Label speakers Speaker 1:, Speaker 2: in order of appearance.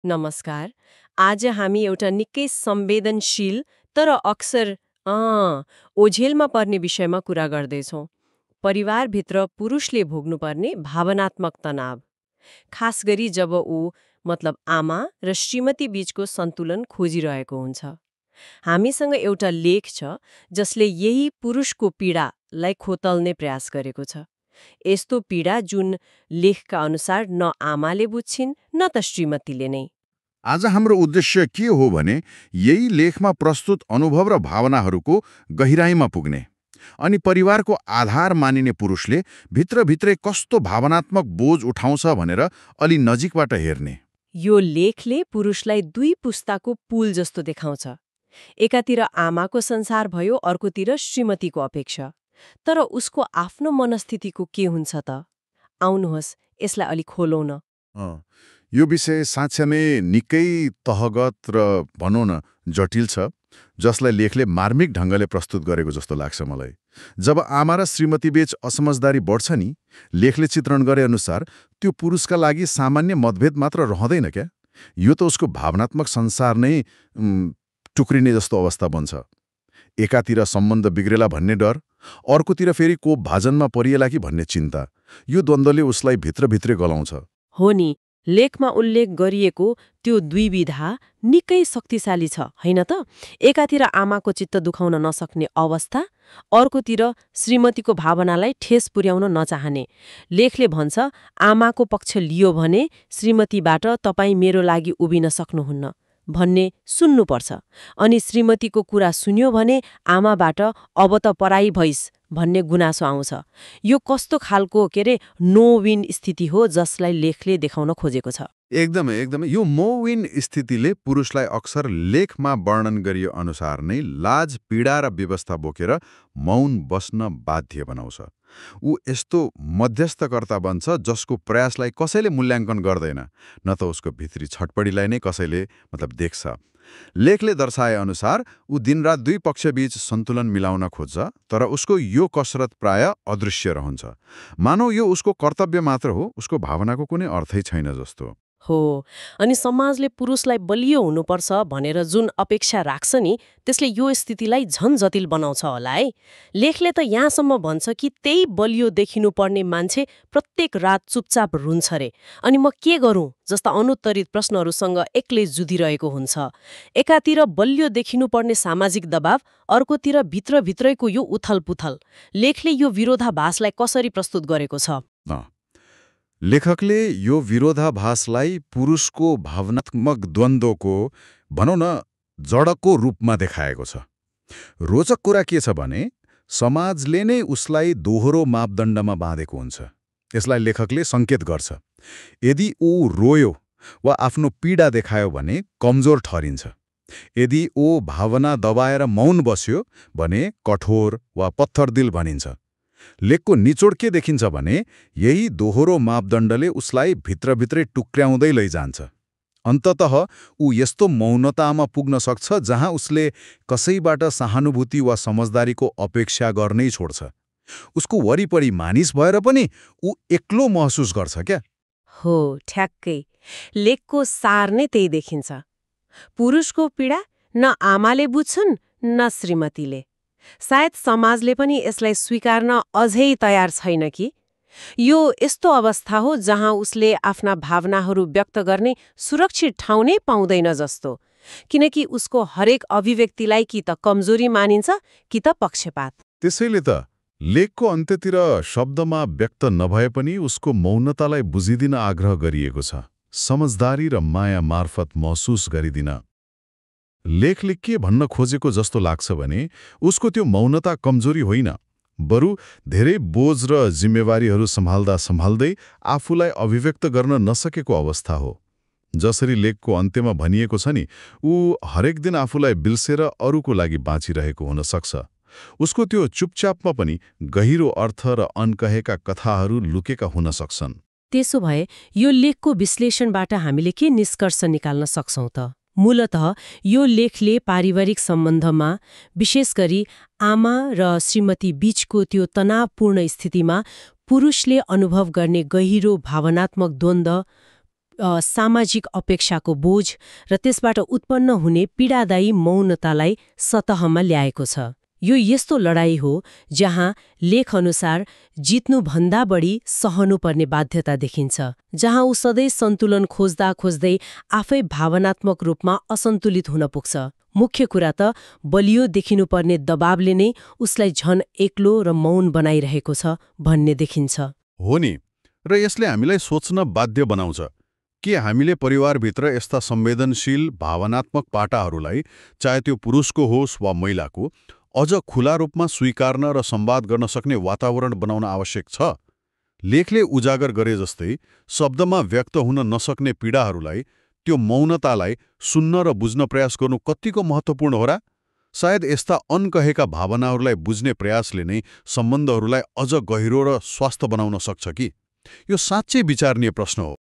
Speaker 1: नमस्कार। आज हामी एउटा निकै संवेदनशील तर अक्सर ओझेलमा पर्ने विषयमा कुरा गर्दैछौँ। परिवारभित्र पुरुषले भोग्नुपर्ने भावनात्मक तनाव। खास गरी जब मतलब आमा र श्रीमती बीचको सन्तुलन खोजिरहेको हुन्छ। हामीसँग एउटा लेख छ जसले यही पुरुषको पीडालाई खोतल्ने प्रयास गरेको छ। यस्तो पीडा जुन लेखका अनुसार न आमाले बुझ्छिन् न त श्रीमतीले नै।
Speaker 2: आज हाम्रो उद्देश्य के हो भने यही लेखमा प्रस्तुत अनुभव र भावनाहरूको गहिराईमा पुग्ने अनि परिवारको आधार मानिने पुरुषले भित्रभित्रै कस्तो भावनात्मक बोझ उठाउँछ भनेर अलि नजिकबाट हेर्ने।
Speaker 1: यो लेखले पुरुषलाई दुई पुस्ताको पुल जस्तो देखाउँछ। एकातिर आमाको संसार भयो, अर्कोतिर श्रीमतीको अपेक्षा। तर उसको आफ्नो मनस्थितिको के हुन्छ त? आउनुहोस् यसलाई अलि खोलौँ न।
Speaker 2: यो विषय साँच्चै निकै तहगत र भनौँ न जटिल छ, जसलाई लेखले मार्मिक ढङ्गले प्रस्तुत गरेको जस्तो लाग्छ मलाई। जब आमा र श्रीमती बीच असमझदारी बढ्छ नि, लेखले चित्रण गरे अनुसार त्यो पुरुषका लागि सामान्य मतभेद मात्र रहँदैन क्या, यो त उसको भावनात्मक संसार नै टुक्रिने जस्तो अवस्था बन्छ। एकातिर सम्बन्ध बिग्रेला भन्ने डर, अर्कोतिर फेरि को भाजनमा परिएला कि भन्ने चिन्ता। यो द्वन्द्वले उसलाई भित्रभित्रै गलाउँछ।
Speaker 1: हो नि, लेखमा उल्लेख गरिएको त्यो द्विविधा निकै शक्तिशाली छ, होइन त? एकातिर आमाको चित्त दुखाउन नसक्ने अवस्था, अर्कोतिर श्रीमतीको भावनालाई ठेस पुर्याउन नचाहने। लेखले भन्छ, आमाको पक्ष लियो भने श्रीमतीबाट तपाईँ मेरो लागि उभिन सक्नुहुन्न भन्ने सुन्नुपर्छ, अनि श्रीमतीको कुरा सुन्यो भने आमाबाट अब त पराई भइस भन्ने गुनासो आउँछ। यो कस्तो खालको नो विन स्थिति हो जसलाई लेखले देखाउन खोजेको छ।
Speaker 2: एकदमै यो नो विन स्थितिले पुरुषलाई अक्सर लेखमा वर्णन गरिए अनुसार नै लाज, पीडा र व्यवस्था बोकेर मौन बस्न बाध्य बनाउँछ। ऊ यस्तो मध्यस्थकर्ता बन्छ जसको प्रयासलाई कसैले मूल्याङ्कन गर्दैन, न त उसको भित्री छटपडीलाई नै कसैले देख्छ। लेखले दर्शाए अनुसार ऊ दिनरात दुई पक्षबीच सन्तुलन मिलाउन खोज्छ, तर उसको यो कसरत प्राय अदृश्य रहन्छ। मानौ यो उसको कर्तव्य मात्र हो, उसको भावनाको कुनै अर्थै छैन जस्तो
Speaker 1: हो। अनि समाजले पुरुषलाई बलियो हुनुपर्छ भनेर जुन अपेक्षा राख्छ नि, त्यसले यो स्थितिलाई झन जटिल बनाउँछ होला है। लेखले त यहाँसम्म भन्छ कि त्यही बलियो देखिनुपर्ने मान्छे प्रत्येक रात चुपचाप रुन्छ रे, अनि म के गरौँ जस्ता अनुत्तरित प्रश्नहरूसँग एक्लै जुधिरहेको हुन्छ। एकातिर बलियो देखिनुपर्ने सामाजिक दबाव, अर्कोतिर भित्रभित्रैको यो उथलपुथल। लेखले यो विरोधाभासलाई कसरी प्रस्तुत गरेको छ?
Speaker 2: लेखकले यो विरोधाभासलाई पुरुषको भावनात्मक द्वन्द्वको भनौँ न जडको रूपमा देखाएको छ। रोचक कुरा के छ भने समाजले नै उसलाई दोहोरो मापदण्डमा बाँधेको हुन्छ। यसलाई लेखकले सङ्केत गर्छ। यदि ऊ रोयो वा आफ्नो पीडा देखायो भने कमजोर ठहरिन्छ। यदि ऊ भावना दबाएर मौन बस्यो भने कठोर वा पत्थरदिल भनिन्छ। लेखको निचोड के देखिन्छ भने यही दोहोरो मापदण्डले उसलाई भित्रभित्रै टुक्र्याउँदै लैजान्छ। अन्ततः ऊ यस्तो मौनतामा पुग्न सक्छ जहाँ उसले कसैबाट सहानुभूति वा समझदारीको अपेक्षा गर्नै छोड्छ। उसको वरिपरि मानिस भएर पनि ऊ एक्लो महसुस गर्छ क्या।
Speaker 1: हो, ठ्याक्कै। लेखको सार नै त्यही देखिन्छ। पुरुषको पीडा न आमाले बुझ्छन् न श्रीमतीले। सायद समाजले पनि यसलाई स्वीकार्न अझै तयार छैन कि। यो यस्तो अवस्था हो जहाँ उसले आफ्ना भावनाहरू व्यक्त गर्ने सुरक्षित ठाउँ नै पाउँदैन जस्तो, किनकि उसको हरेक अभिव्यक्तिलाई कि त कमजोरी मानिन्छ कि त पक्षपात।
Speaker 2: त्यसैले त लेखको अन्त्यतिर शब्दमा व्यक्त नभए पनि उसको मौनतालाई बुझिदिन आग्रह गरिएको छ, समझदारी र माया मार्फत महसुस गरिदिन। लेखले के भन्न खोजेको जस्तो लाग्छ भने उसको त्यो मौनता कमजोरी होइन, बरु धेरै बोझ र जिम्मेवारीहरू सम्हाल्दै आफूलाई अभिव्यक्त गर्न नसकेको अवस्था हो। जसरी लेखको अन्त्यमा भनिएको छ नि, ऊ हरेक दिन आफूलाई बिल्सेर अरूको लागि बाँचिरहेको हुन सक्छ। उसको त्यो चुपचापमा पनि गहिरो अर्थ र अनकहेका कथाहरू लुकेका हुन सक्छन्।
Speaker 1: त्यसो भए यो लेखको विश्लेषणबाट हामीले के निष्कर्ष निकाल्न सक्छौं त? मूलतः यो लेखले पारिवारिक सम्बन्धमा, विशेष गरी आमा र श्रीमती बीचको त्यो तनावपूर्ण स्थितिमा पुरुषले अनुभव गर्ने गहिरो भावनात्मक द्वन्द्व सामाजिक अपेक्षाको बोझ र त्यसबाट उत्पन्न हुने पीडादायी मौनतालाई सतहमा ल्याएको छ। यो यस्तो लडाईँ हो जहाँ लेखअनुसार जित्नुभन्दा बढी सहनुपर्ने बाध्यता देखिन्छ, जहाँ ऊ सधैँ सन्तुलन खोज्दा खोज्दै आफै भावनात्मक रूपमा असन्तुलित हुन पुग्छ। मुख्य कुरा त बलियो देखिनुपर्ने दबावले नै उसलाई झन एक्लो र मौन बनाइरहेको छ भन्ने देखिन्छ।
Speaker 3: हो नि, र यसले हामीलाई सोच्न बाध्य बनाउँछ कि हामीले परिवारभित्र यस्ता संवेदनशील भावनात्मक पाटाहरूलाई, चाहे त्यो पुरुषको होस् वा महिलाको, अझ खुला रूपमा स्वीकार्न र संवाद गर्न सक्ने वातावरण बनाउन आवश्यक छ। लेखले उजागर गरे जस्तै शब्दमा व्यक्त हुन नसक्ने पीडाहरूलाई, त्यो मौनतालाई सुन्न र बुझ्न प्रयास गर्नु कतिको महत्त्वपूर्ण हो र? सायद यस्ता अनकहेका भावनाहरूलाई बुझ्ने प्रयासले नै सम्बन्धहरूलाई अझ गहिरो र स्वस्थ बनाउन सक्छ कि? यो साँच्चै विचारणीय प्रश्न हो।